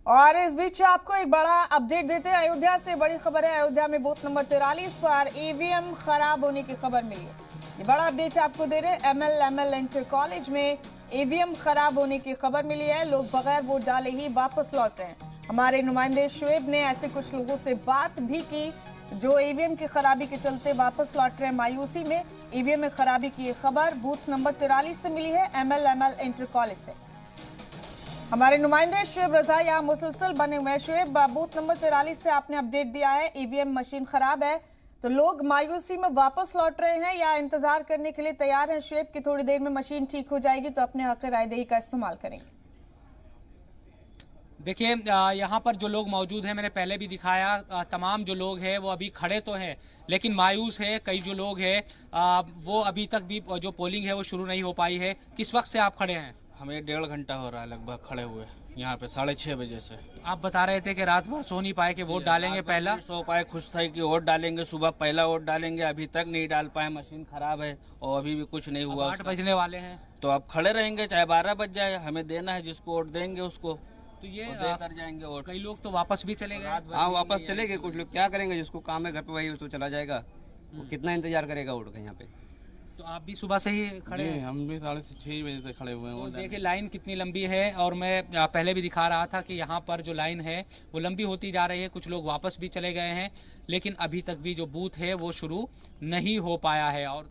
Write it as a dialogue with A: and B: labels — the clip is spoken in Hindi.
A: और इस बीच आपको एक बड़ा अपडेट देते हैं। अयोध्या से बड़ी खबर है। अयोध्या में बूथ नंबर 43 पर ईवीएम खराब होने की खबर मिली है। ये बड़ा अपडेट आपको दे रहे हैं। एमएल इंटर कॉलेज में ईवीएम खराब होने की खबर मिली है। लोग बगैर वोट डाले ही वापस लौट रहे हैं। हमारे नुमाइंदे शुएब ने ऐसे कुछ लोगों से बात भी की जो ईवीएम की खराबी के चलते वापस लौट रहे हैं मायूसी में। ईवीएम में खराबी की खबर बूथ नंबर 43 से मिली है, एमएल इंटर कॉलेज से। हमारे नुमाइंदे शुएब रजा यहाँ मुसलसल बने हुए हैं। शुएब, बूथ नंबर 43 से आपने अपडेट दिया है ईवीएम मशीन खराब है, तो लोग मायूसी में वापस लौट रहे हैं या इंतजार करने के लिए तैयार हैं शुएब कि थोड़ी देर में मशीन ठीक हो जाएगी तो अपने हक रायदही का इस्तेमाल करेंगे?
B: देखिए, यहाँ पर जो लोग मौजूद हैं, मैंने पहले भी दिखाया, तमाम जो लोग हैं वो अभी खड़े तो हैं लेकिन मायूस है। कई जो लोग हैं वो अभी तक भी जो पोलिंग है वो शुरू नहीं हो पाई है। किस वक्त से आप खड़े हैं?
C: हमें 1.5 घंटा हो रहा है लगभग खड़े हुए यहाँ पे 6:30 बजे से।
B: आप बता रहे थे कि रात भर सो नहीं पाए कि वोट डालेंगे पहला।
C: सो पाए, खुश थे कि वोट डालेंगे, सुबह पहला वोट डालेंगे, अभी तक नहीं डाल पाए, मशीन खराब है और अभी भी कुछ नहीं हुआ।
B: 8 बजने वाले हैं
C: तो अब खड़े रहेंगे चाहे 12 बज जाए, हमें देना है, जिसको वोट देंगे उसको
B: तो ये
C: दे कर जाएंगे वोट।
B: कई लोग तो वापस भी चले गए।
D: हाँ, वापस चले गए। कुछ लोग क्या करेंगे, जिसको काम है घर पे वही तो चला जाएगा। वो कितना इंतजार करेगा वोट का यहाँ पे।
B: तो आप भी सुबह से ही खड़े हैं?
D: हम भी 6:30 बजे से खड़े हुए हैं।
B: तो देखिए लाइन कितनी लंबी है और मैं पहले भी दिखा रहा था कि यहाँ पर जो लाइन है वो लंबी होती जा रही है। कुछ लोग वापस भी चले गए हैं लेकिन अभी तक भी जो बूथ है वो शुरू नहीं हो पाया है। और